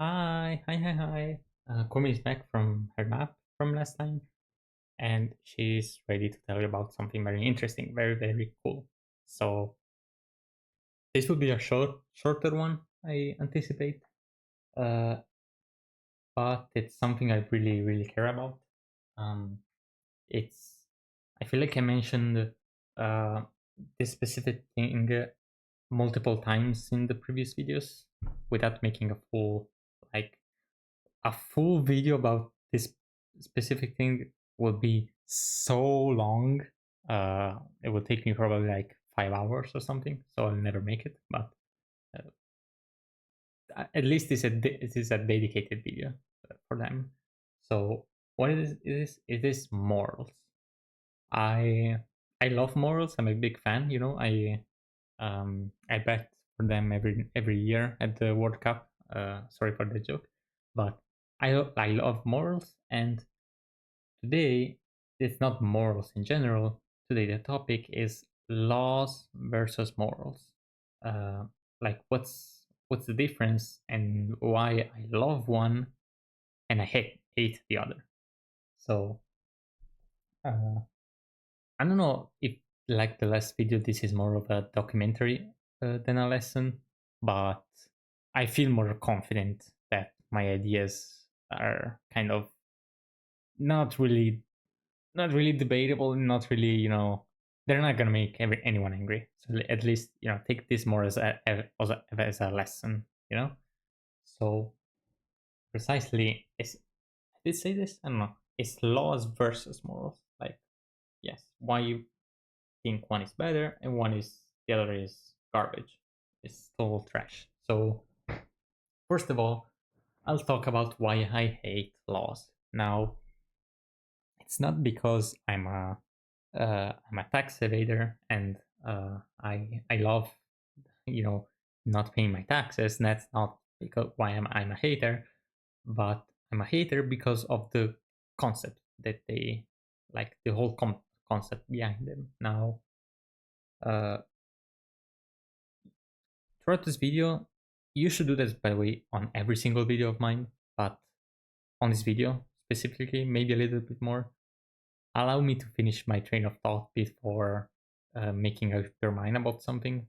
Hi. Kumi is back from her nap from last time, and she's ready to tell you about something very interesting, very cool. So this will be a shorter one, I anticipate, uh, but it's something I really care about. Um, it's I feel like I mentioned uh, this specific thing multiple times in the previous videos without making like a full video about this specific thing would be so long. It would take me probably like 5 hours or something, so I'll never make it. But at least it is a dedicated video for them. So what it is morals. I I love morals. I'm a big fan. I bet for them every year at the World Cup. Sorry for the joke, but I love morals, and today it's not morals in general. Today the topic is laws versus morals. Uh, like what's the difference and why I love one and I hate the other. So uh, I don't know if like the last video, this is more of a documentary than a lesson, but I feel more confident that my ideas are kind of not really not really debatable, not really they're not gonna make anyone angry. So at least take this more as a lesson. So precisely, is I did say this? I don't know. It's laws versus morals. Like yes, why you think one is better and one is the other is garbage. It's total trash. So first of all, I'll talk about why I hate laws. Now, it's not because I'm a tax evader and I love not paying my taxes. That's not because why I'm a hater, but I'm a hater because of the concept that they like the whole concept behind them. Now, uh, throughout this video, you should do this by the way on every single video of mine, but on this video specifically, maybe a little bit more. Allow me to finish my train of thought before making up your mind about something.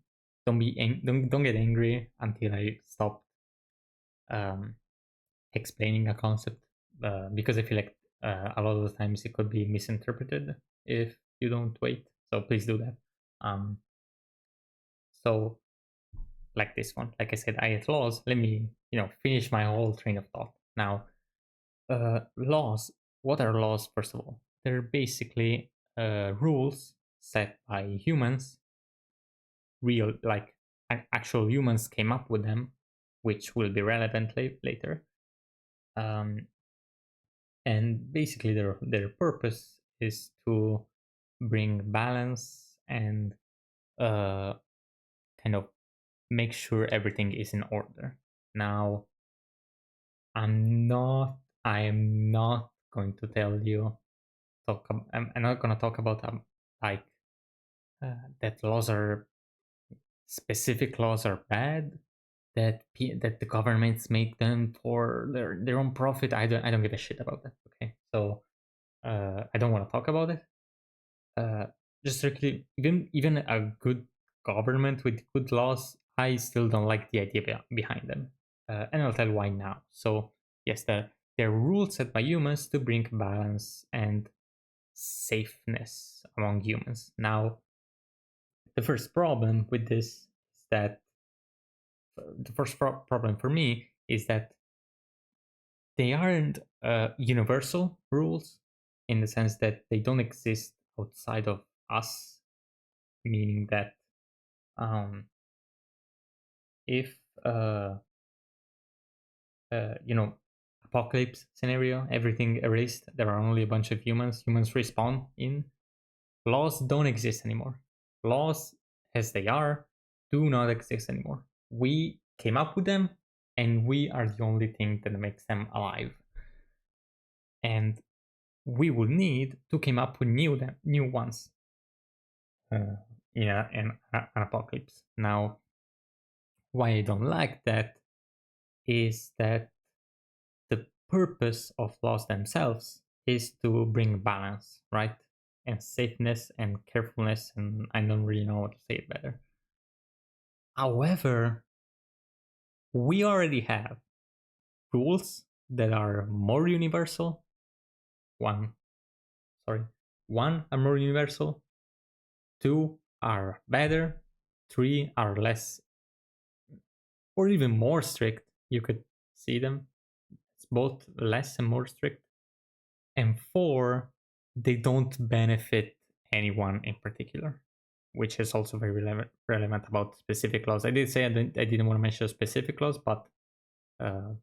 Don't get angry until I stop um, explaining a concept, because I feel like a lot of the times it could be misinterpreted if you don't wait. So please do that. Um, so like this one, like I said, I hate laws. Let me finish my whole train of thought. Now, laws. What are laws? First of all, they're basically rules set by humans, real like actual humans came up with them, which will be relevant later. Um, and basically, their purpose is to bring balance and uh, kind of make sure everything is in order. Now, I'm not. I am not going to tell you. I'm not going to talk about like that laws are specific laws are bad, that the governments make them for their own profit. I don't give a shit about that. Okay, so I don't want to talk about it. Uh, just strictly, even a good government with good laws, I still don't like the idea behind them, and I'll tell you why now. So yes, they're rules set by humans to bring balance and safeness among humans. Now, the first problem with this is that the first problem for me is that they aren't universal rules in the sense that they don't exist outside of us, meaning that um, if you know apocalypse scenario, everything erased, there are only a bunch of humans respawn in, laws don't exist anymore. Laws as they are do not exist anymore. We came up with them and we are the only thing that makes them alive, and we will need to come up with new ones uh, in an apocalypse. Now, why I don't like that is that purpose of laws themselves is to bring balance, right? And safeness and carefulness, and I don't really know how to say it better. However, we already have rules that are more universal. One, sorry, one are more universal, two are better, three are less or even more strict. You could see them. It's both less and more strict. And four, they don't benefit anyone in particular, which is also very relevant about specific laws. I did say I didn't want to mention specific laws, but a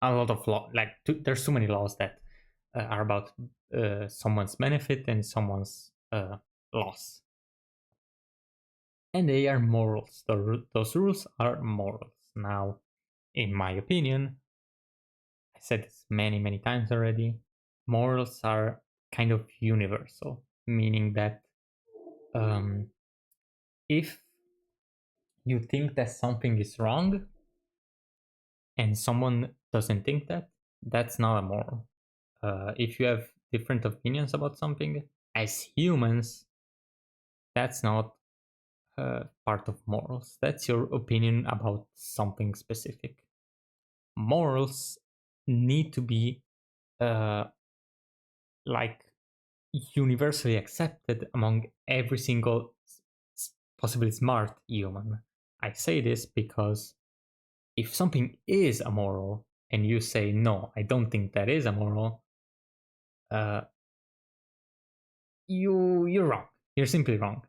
lot of law, like there's too many laws that are about someone's benefit and someone's loss. And they are morals. Those rules are morals. Now, in my opinion, I said this many times already, morals are kind of universal, meaning that if you think that something is wrong and someone doesn't think that, that's not a moral. If you have different opinions about something, as humans, that's not part of morals. That's your opinion about something specific. Morals need to be like universally accepted among every single possibly smart human. I say this because if something is amoral and you say no, I don't think that is amoral, you're wrong. You're simply wrong.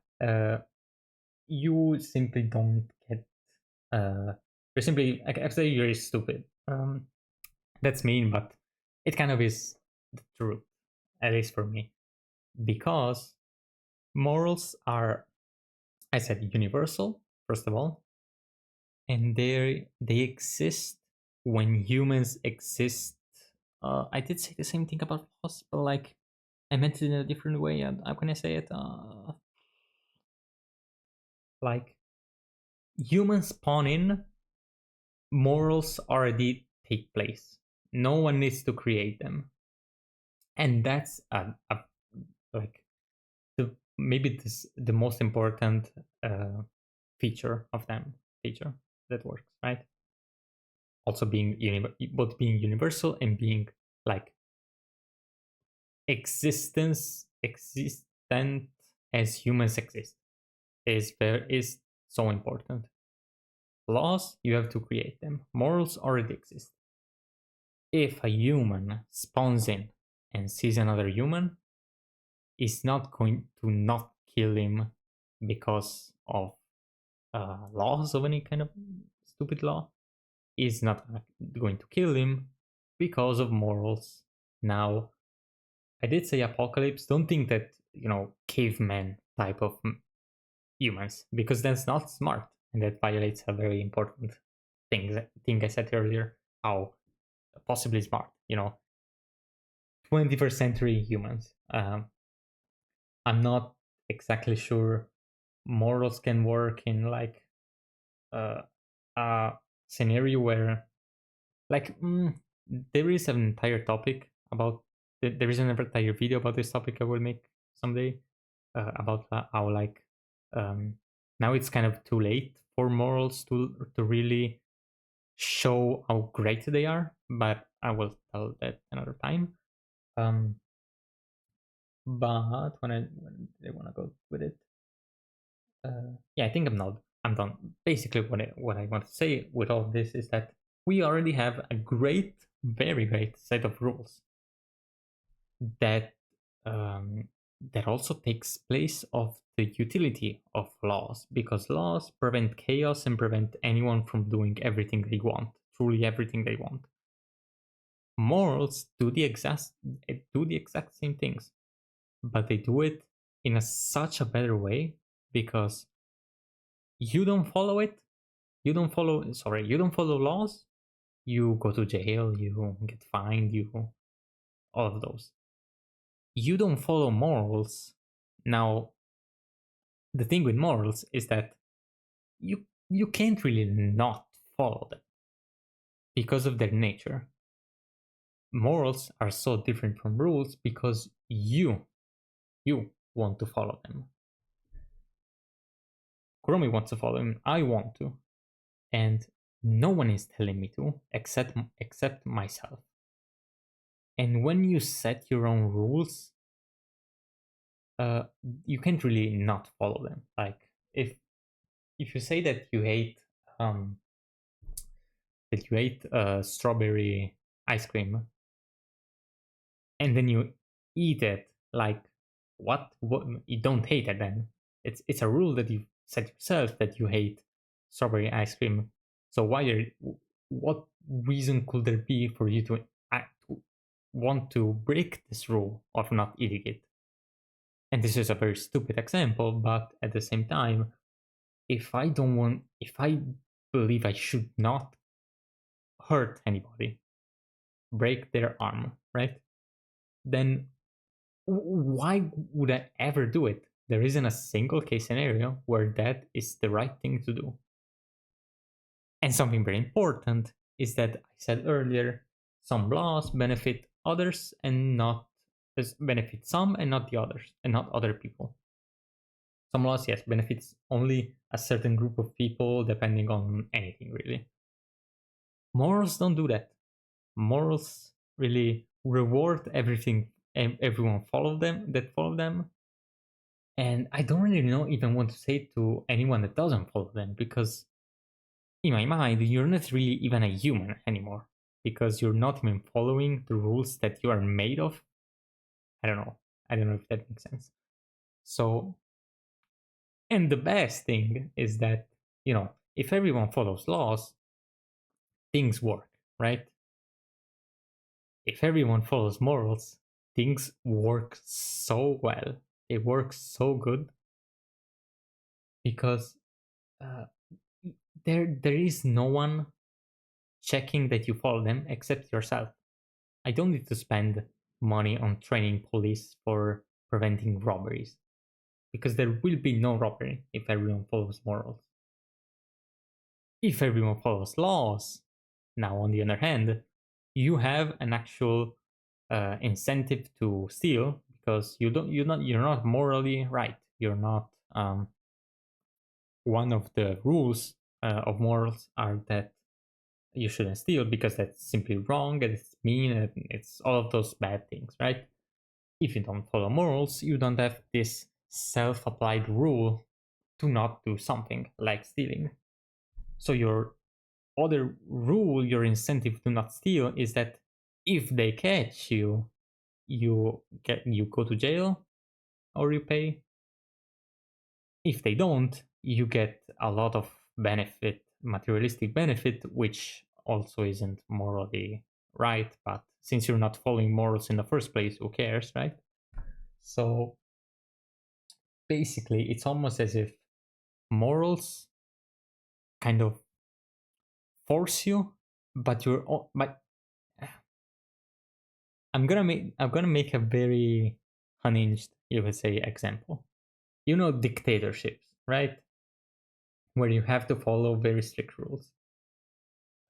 You simply don't get. You're simply actually you're stupid. That's mean, but it kind of is the truth, at least for me, because morals are, I said, universal first of all, and they exist when humans exist. I did say the same thing about laws, but like I meant it in a different way. And how can I say it? Like humans spawn in, morals already take place. No one needs to create them, and that's a like maybe this the most important feature of them feature that works, right? Also being both being universal and being like existent as humans exist is so important. Laws, you have to create them. Morals already exist. If a human spawns in and sees another human, is not going to not kill him because of laws of any kind of stupid law. Is not going to kill him because of morals. Now, I did say apocalypse. Don't think that, caveman type of humans, because that's not smart and that violates a very important thing I said earlier. How possibly smart, 21st century humans. I'm not exactly sure morals can work in like a scenario where like there is an entire topic about there is an entire video about this topic I will make someday about how like now it's kind of too late for morals to really show how great they are, but I will tell that another time. But when I want to go with it, yeah, I think I'm done. Basically, what I want to say with all of this is that we already have a great, very great set of rules that that also takes place of the utility of laws, because laws prevent chaos and prevent anyone from doing everything they want, truly everything they want. Morals do the exact same things, but they do it in such a better way because you don't follow it. You don't follow laws. You go to jail. You get fined. All of those. You don't follow morals. Now, the thing with morals is that you can't really not follow them because of their nature. morals are so different from rules because you want to follow them. Kuromi wants to follow him, I want to, and no one is telling me to except myself. And when you set your own rules, you can't really not follow them. Like if you say um that you ate strawberry ice cream and then you eat it, like what you don't hate it then. It's a rule that you set yourself that you hate strawberry ice cream. So what reason could there be for you to want to break this rule of not eating it? And this is a very stupid example, but at the same time, if I believe I should not hurt anybody, break their arm, right? Then why would I ever do it? There isn't a single case scenario where that is the right thing to do. And something very important is that I said earlier, some laws benefit others and not benefit some and not the others and not other people. Some laws, yes, benefits only a certain group of people depending on anything really. Morals don't do that. Morals really reward everything and everyone follow them. And I don't really know even want to say to anyone that doesn't follow them because in my mind you're not really even a human anymore because you're not even following the rules that you are made of. I don't know. I don't know if that makes sense. So, and the best thing is that, if everyone follows laws, things work, right? If everyone follows morals, things work so well. It works so good because uh, there is no one checking that you follow them except yourself. I don't need to spend money on training police for preventing robberies because there will be no robbery if everyone follows morals. If everyone follows laws, now on the other hand, you have an actual incentive to steal because you're not morally right. You're not one of the rules of morals are that you shouldn't steal because that's simply wrong and it's mean and it's all of those bad things, right? If you don't follow morals, you don't have this self-applied rule to not do something like stealing. So your other rule, your incentive to not steal is that if they catch you, you go to jail or you pay. If they don't, you get a lot of benefit, materialistic benefit, which also isn't morally right. But since you're not following morals in the first place, who cares, right? So basically, it's almost as if morals kind of force you, but but I'm gonna make a very unhinged, you would say, example. Dictatorships, right? Where you have to follow very strict rules.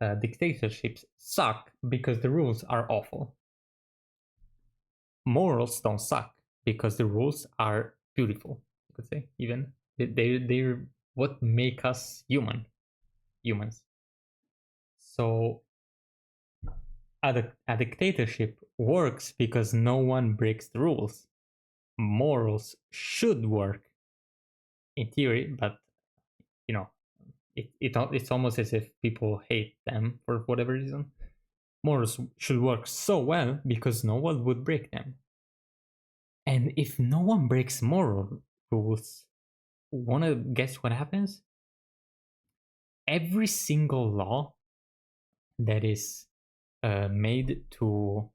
Dictatorships suck because the rules are awful. Morals don't suck because the rules are beautiful. You could say even they're what make us humans. So a dictatorship works because no one breaks the rules. Morals should work in theory, but you know it's almost as if people hate them for whatever reason. Morals should work so well because no one would break them. And if no one breaks moral rules, wanna guess what happens? Every single law that is made to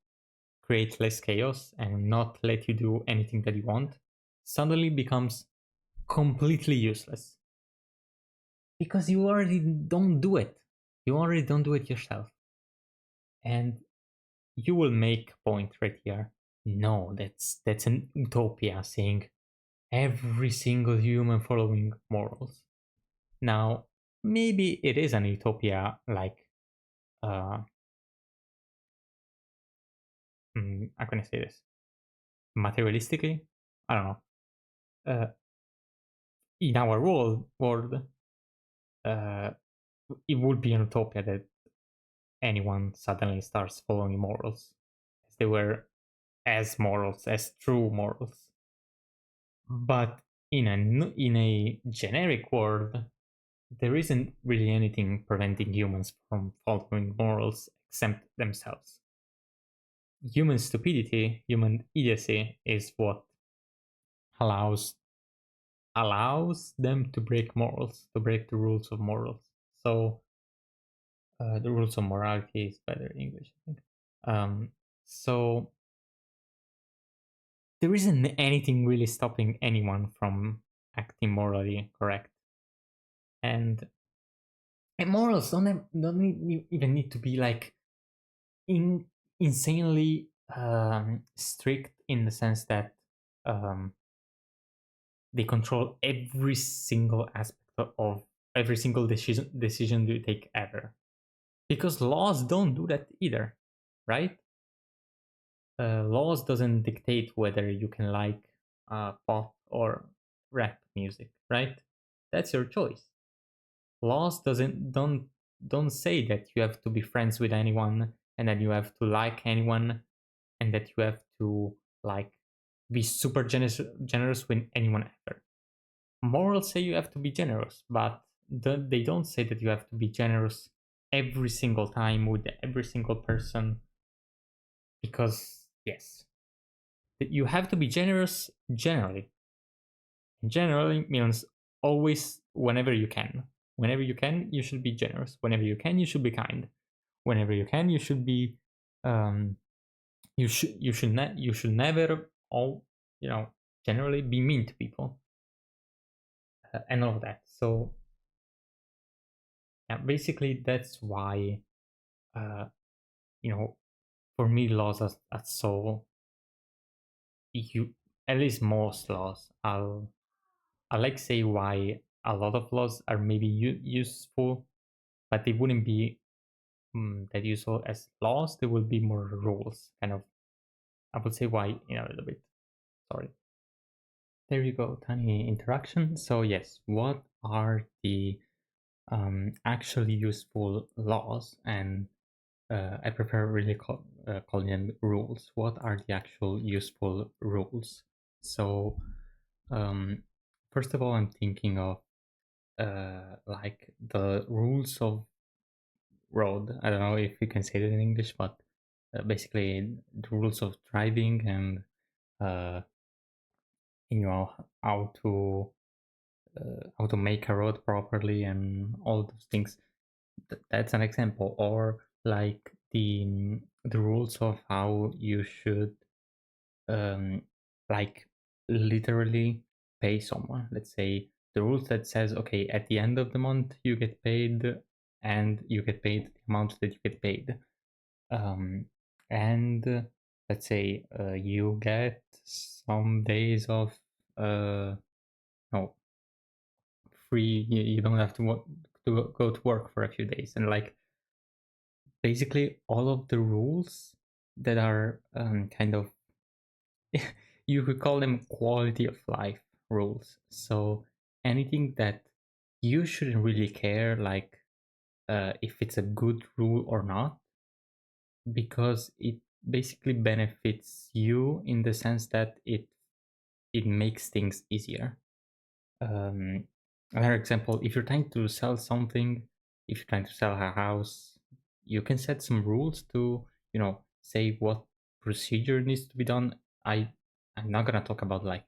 create less chaos and not let you do anything that you want suddenly becomes completely useless because you already don't do it. You already don't do it yourself. And you will make a point right here. No, that's an utopia saying every single human following morals. Now, maybe it is an utopia like uh how can I say this? Materialistically, I don't know. Uh, in our world, it would be an utopia that anyone suddenly starts following morals as they were as morals, as true morals. But in a generic world, there isn't really anything preventing humans from following morals except themselves. Human stupidity, human idiocy is what allows them to break morals, to break the rules of morals. So the rules of morality is better in English, I think. So there isn't anything really stopping anyone from acting morally correct, and morals don't even need to be like in insanely strict in the sense that um, they control every single aspect of every single decision you take ever, because laws don't do that either, right? Laws doesn't dictate whether you can like pop or rap music, right? That's your choice. Laws don't say that you have to be friends with anyone and that you have to like anyone and that you have to like be super generous with anyone ever. Morals say you have to be generous, but they don't say that you have to be generous every single time with every single person, because yes, you have to be generous generally. Generally means always, whenever you can. Whenever you can, you should be generous. Whenever you can, you should be kind. Whenever you can, you should be um, you should never all generally be mean to people, and all of that. So yeah, basically that's why uh, for me laws are so you at least most laws I like say why a lot of laws are maybe useful, but they wouldn't be that useful as laws. They will be more rules, kind of. I would say why in a little bit. Sorry. There you go, tiny interaction. So yes, what are the actually useful laws? And I prefer really calling them rules. What are the actual useful rules? So um, first of all, I'm thinking of like the rules of road. I don't know if you can say that in English, but basically the rules of driving and uh, how to make a road properly and all those things. That's an example. Or like the rules of how you should um, like literally pay someone. Let's say the rules that says, okay, at the end of the month you get paid, and you get paid the amount that you get paid. Um, and let's say you get some days of no free. You don't have to go to work for a few days, and like basically all of the rules that are kind of you could call them quality of life rules. So anything that you shouldn't really care, like if it's a good rule or not, because it basically benefits you in the sense that it makes things easier. Um, Another example: if you're trying to sell something, if you're trying to sell a house, you can set some rules to say what procedure needs to be done. I'm not gonna talk about like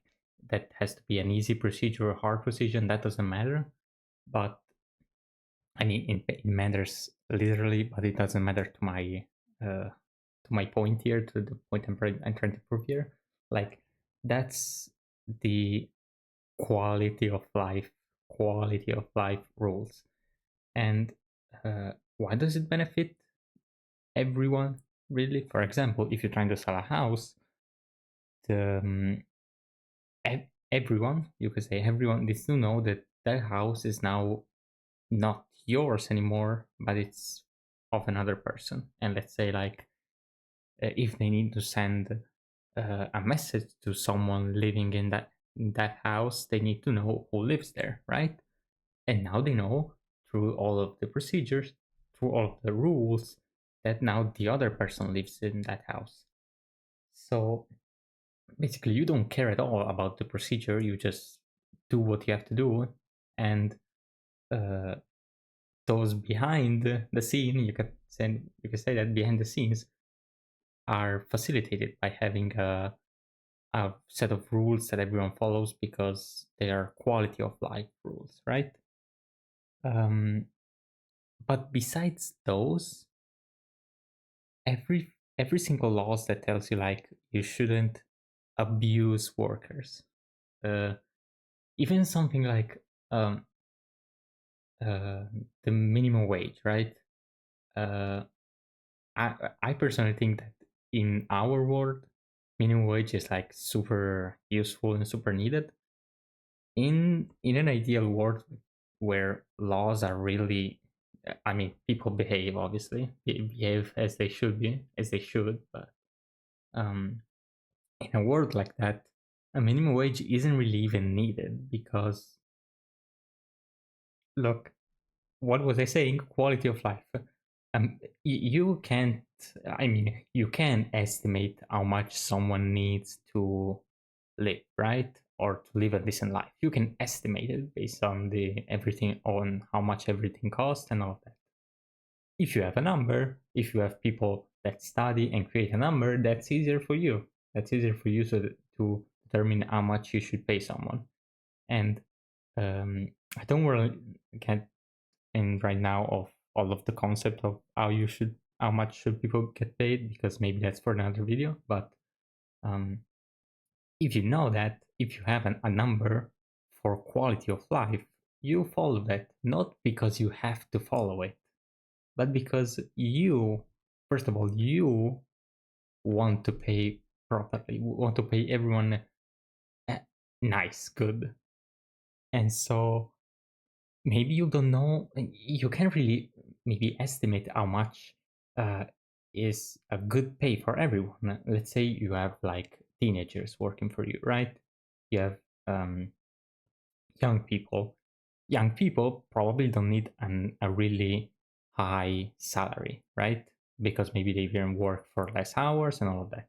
that has to be an easy procedure or hard procedure. That doesn't matter, but I mean it matters literally, but it doesn't matter to my point here, to the point I'm trying to prove here. Like that's the quality of life rules. And why does it benefit everyone, really? For example, if you're trying to sell a house, the everyone, you could say everyone needs to know that that house is now not yours anymore, but it's of another person. And let's say like if they need to send a message to someone living in that house, they need to know who lives there, right? And now they know through all of the procedures, through all of the rules, that now the other person lives in that house. So basically, you don't care at all about the procedure. You just do what you have to do, and uh, those behind the scene, you can say that behind the scenes are facilitated by having a set of rules that everyone follows because they are quality of life rules, right? Um, but besides those, every single laws that tells you like you shouldn't abuse workers, uh, even something like um, the minimum wage, right? Uh, I personally think that in our world, minimum wage is like super useful and super needed. In an ideal world where laws are really, I mean, people behave, obviously they behave as they should be, as they should, but um in a world like that, a minimum wage isn't really even needed because, look, what was I saying? Quality of life. You can't. I mean, you can estimate how much someone needs to live, right, or to live a decent life. You can estimate it based on the everything, on how much everything costs and all of that. If you have a number, if you have people that study and create a number, that's easier for you. That's easier for you to determine how much you should pay someone. And I don't really get in right now of all of the concept of how much should people get paid, because maybe that's for another video. But um, if you know that, if you have a number for quality of life, you follow that, not because you have to follow it, but because you, first of all, you want to pay properly, want to pay everyone uh, nice, good. And so maybe you don't know, you can't really maybe estimate how much uh, is a good pay for everyone. Let's say you have like teenagers working for you, right? You have um, young people. Young people probably don't need a really high salary, right? Because maybe they even work for less hours and all of that.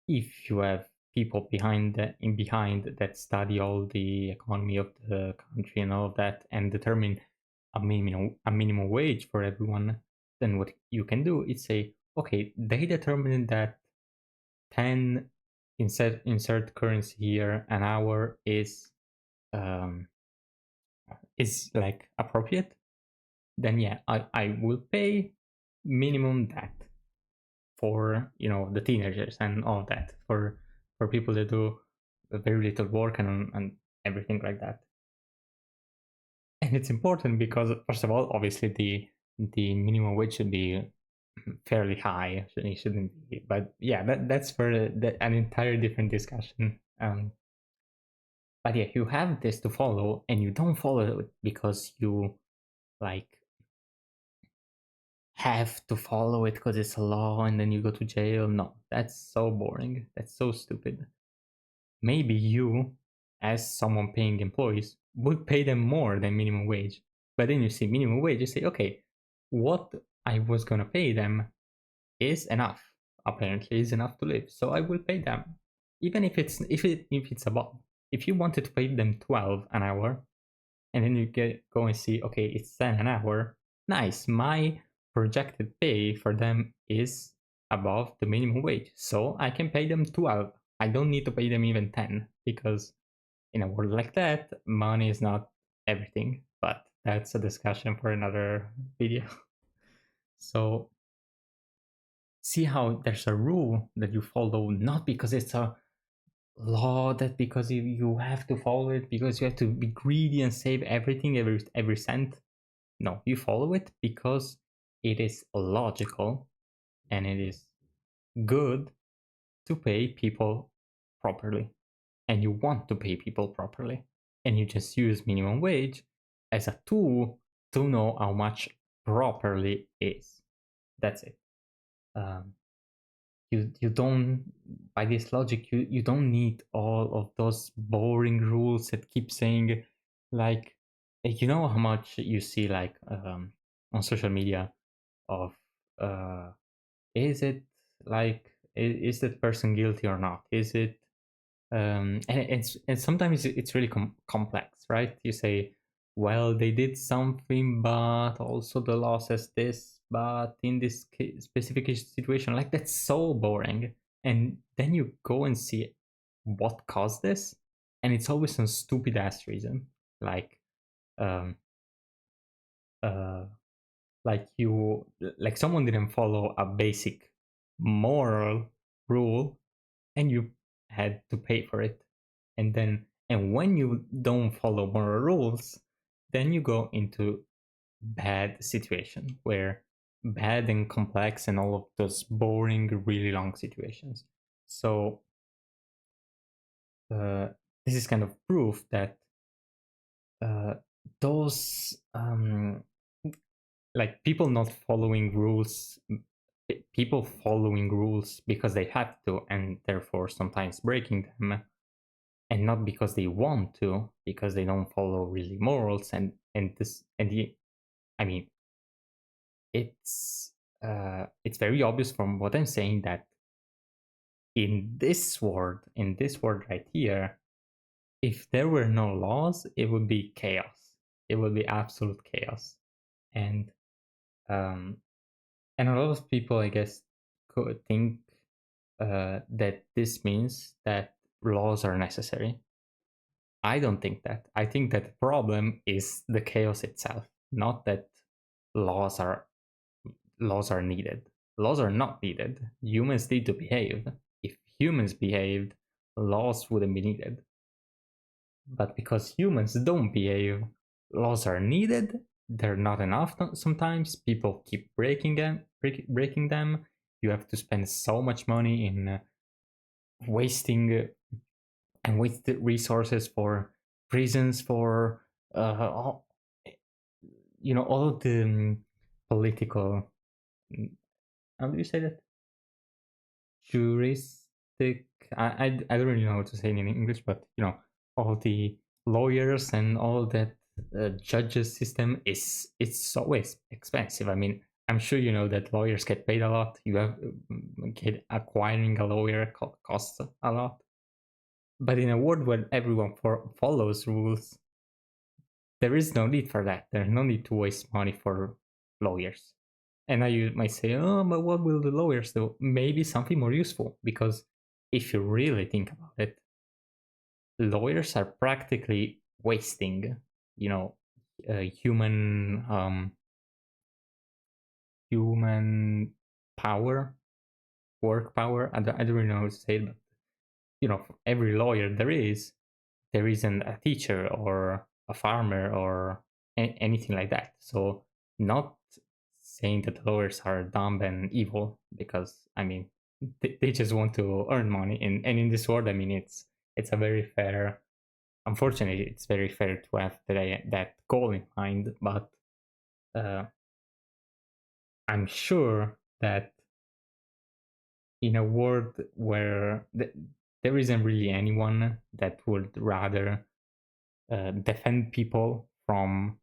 If you have people behind that study all the economy of the country and all of that and determine a minimum wage for everyone, then what you can do is say, okay, they determined that 10 insert currency here an hour um is like appropriate, then yeah, I will pay minimum that for the teenagers and all that, for people that do very little work and everything like that. And it's important because, first of all, obviously the minimum wage should be fairly high. It shouldn't be, but yeah, that's for an entire different discussion. But yeah, you have this to follow, and you don't follow it because you like have to follow it because it's a law, and then you go to jail. No, that's so boring. That's so stupid. Maybe you, as someone paying employees, would pay them more than minimum wage. But then you see minimum wage, you say, okay, what I was gonna pay them is enough. Apparently, is enough to live, so I will pay them, even if it's above. If you wanted to pay them 12 an hour, and then you go and see, okay, it's 10 an hour. Nice, my projected pay for them is above the minimum wage, so I can pay them 12. I don't need to pay them even 10 because in a world like that, money is not everything. But that's a discussion for another video. So see how there's a rule that you follow, not because it's a law, that because you have to follow it because you have to be greedy and save everything, every cent. No, you follow it because it is logical and it is good to pay people properly. And you want to pay people properly. And you just use minimum wage as a tool to know how much properly is. That's it. Um, you don't, by this logic, you don't need all of those boring rules that keep saying, like, you know how much you see, like, on social media of, uh is it, like, is that person guilty or not, is it, and sometimes it's really complex, right? You say, well, they did something, but also the law says this, but in this specific situation, like, that's so boring. And then you go and see what caused this, and it's always some stupid ass reason, like, um uh like you like someone didn't follow a basic moral rule, and you had to pay for it. And when you don't follow moral rules, then you go into bad situation, where bad and complex and all of those boring, really long situations. So uh, this is kind of proof that uh, those like people not following rules, people following rules because they have to, and therefore sometimes breaking them, and not because they want to, because they don't follow really morals. And I mean, it's very obvious from what I'm saying that in this world right here, if there were no laws, it would be chaos. It would be absolute chaos. And um and a lot of people, I guess, could think that this means that laws are necessary. I don't think that. I think that the problem is the chaos itself, not that laws are laws are needed. Laws are not needed. Humans need to behave. If humans behaved, laws wouldn't be needed. But because humans don't behave, laws are needed. They're not enough sometimes. People keep breaking them. You have to spend so much money in wasting and waste resources for prisons, for all, all of the political, mm, how do you say that, juristic, I don't really know how to say it in English, but all the lawyers and all that judges system is, it's always expensive. I mean, I'm sure you know that lawyers get paid a lot. You have get acquiring a lawyer costs a lot. But in a world where everyone follows rules, there is no need for that. There's no need to waste money for lawyers. And now you might say, oh, but what will the lawyers do? Maybe something more useful. Because if you really think about it, lawyers are practically wasting, you know, human human power, work power. I don't really know how to say it, but for every lawyer there isn't a teacher or a farmer or anything like that. So, not saying that lawyers are dumb and evil, because I mean, they just want to earn money. And in this world, I mean, it's a very fair. Unfortunately, it's very fair to have that goal in mind. But uh, I'm sure that in a world where there isn't really anyone that would rather defend people from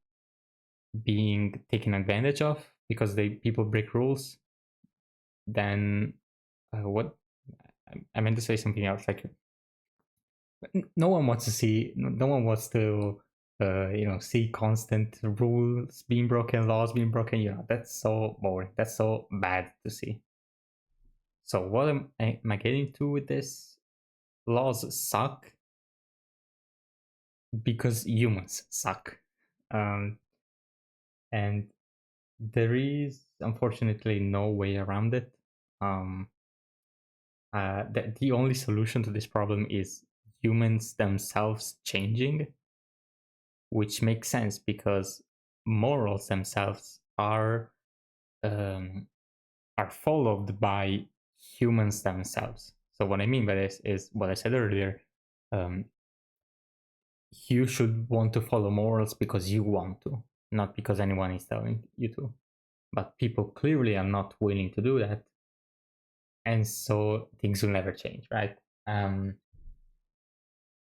being taken advantage of because they people break rules, then what I meant to say something else. Like, no one wants to see, no one wants to see constant rules being broken, laws being broken. That's so boring, that's so bad to see. So what am I getting to with this? Laws suck because humans suck. um and there is unfortunately no way around it. Um, the only solution to this problem is humans themselves changing, which makes sense because morals themselves um, are followed by humans themselves. So what I mean by this is what I said earlier. Um, you should want to follow morals because you want to, not because anyone is telling you to. But people clearly are not willing to do that. and so things will never change, right? And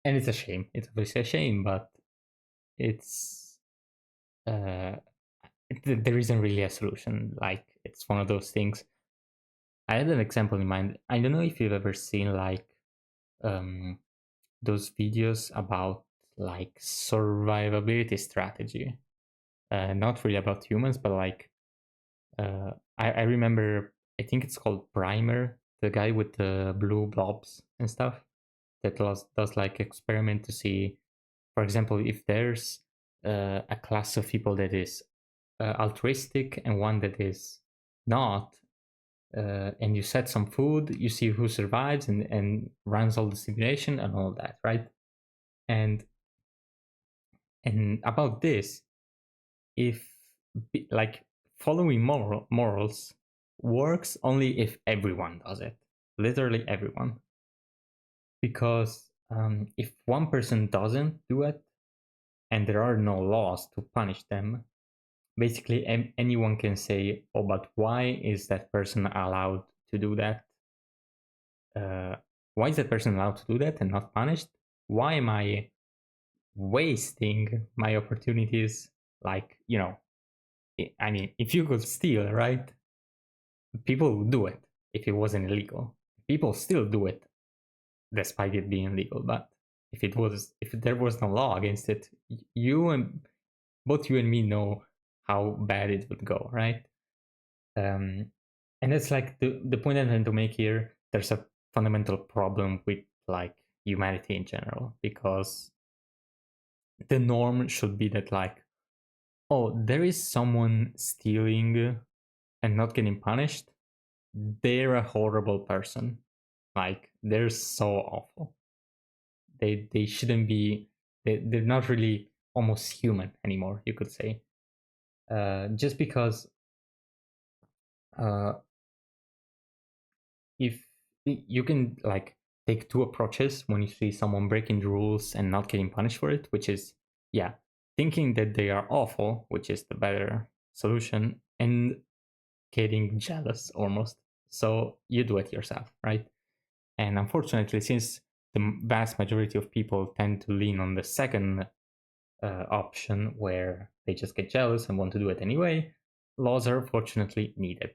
it's a shame. It's obviously a shame, but it's uh, there isn't really a solution. Like it's one of those things. I had an example in mind. I don't know if you've ever seen like um, those videos about like survivability strategy. Not really about humans, but like I remember. I think it's called Primer, the guy with the blue blobs and stuff that does like experiment to see, for example, if there's a class of people that is altruistic and one that is not, and you set some food, you see who survives and runs all the simulation and all that, right? And about this, if like following morals works only if everyone does it, literally everyone, because if one person doesn't do it and there are no laws to punish them, basically anyone can say, oh, but why is that person allowed to do that? uh, why is that person allowed to do that and not punished? Why am I wasting my opportunities? Like, I mean, if you could steal, right? People would do it if it wasn't illegal. People still do it despite it being legal. But if there was no law against it, you and both you and me know how bad it would go, right? Um, and that's like the point I'm trying to make here. There's a fundamental problem with like humanity in general, because the norm should be that like, oh, there is someone stealing and not getting punished. They're a horrible person. Like they're so awful. They shouldn't be. They're not really almost human anymore. You could say, just because uh, if you can like take two approaches when you see someone breaking the rules and not getting punished for it, which is, yeah, thinking that they are awful, which is the better solution, and getting jealous almost. So you do it yourself, right? And unfortunately, since the vast majority of people tend to lean on the second option, where they just get jealous and want to do it anyway, laws are fortunately needed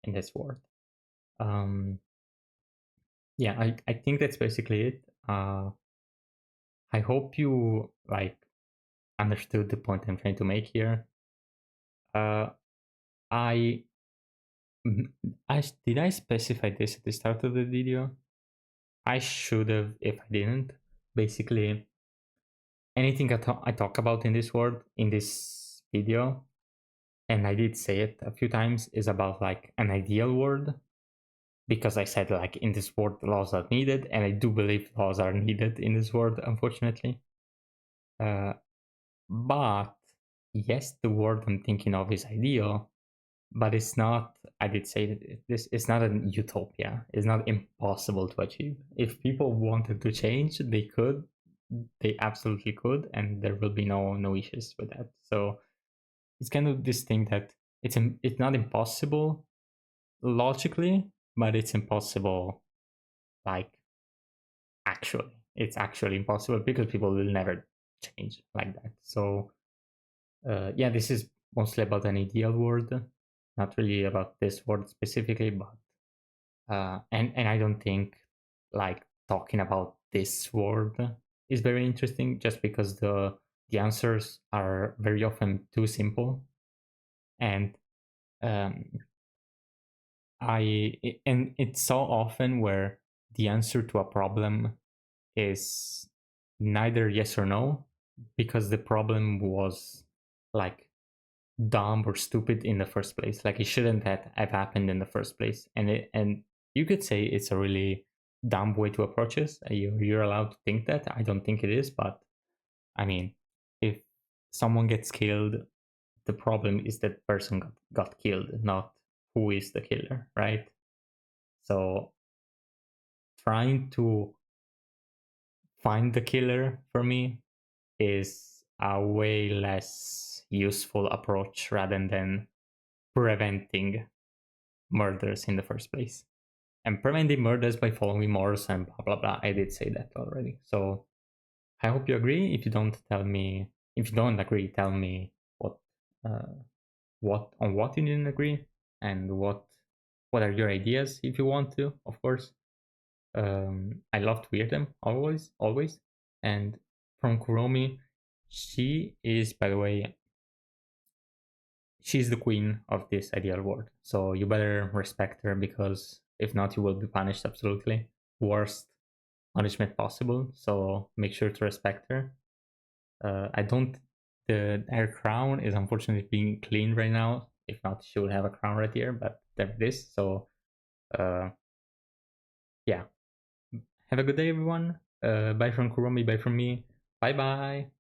in this world. Um, yeah, I think that's basically it. I hope you like understood the point I'm trying to make here. uh I I did I specify this at the start of the video? I should have if I didn't. Basically, anything I talk about in this world in this video, and I did say it a few times, is about like an ideal world, because I said like in this world laws are needed, and I do believe laws are needed in this world, unfortunately. Uh, but yes, the world I'm thinking of is ideal, but it's not. I did say that this is not an utopia. It's not impossible to achieve. If people wanted to change, they could. They absolutely could, and there will be no issues with that. So it's kind of this thing that it's not impossible logically, but it's impossible like actually. It's actually impossible because people will never change like that. So yeah, this is mostly about an ideal world, not really about this world specifically, but and I don't think like talking about this world is very interesting, just because the answers are very often too simple, and um, and it's so often where the answer to a problem is neither yes or no, because the problem was like dumb or stupid in the first place. Like it shouldn't have happened in the first place. And you could say it's a really dumb way to approach this. You're allowed to think that. I don't think it is, but I mean, if someone gets killed, the problem is that person got killed, not who is the killer, right? So trying to find the killer for me is a way less useful approach rather than preventing murders in the first place. and preventing murders by following morals and blah blah blah. I did say that already. So I hope you agree. If you don't, tell me. If you don't agree, tell me uh, what you didn't agree, and what are your ideas if you want to, of course. I love to hear them always. And from Kuromi, she is, by the way, she's the queen of this ideal world. So you better respect her, because if not, you will be punished absolutely worst punishment possible. So make sure to respect her. I don't. The her crown is unfortunately being cleaned right now. If not, she would have a crown right here. But there it is. So uh, yeah. Have a good day, everyone. Bye from Kuromi. Bye from me. Bye bye.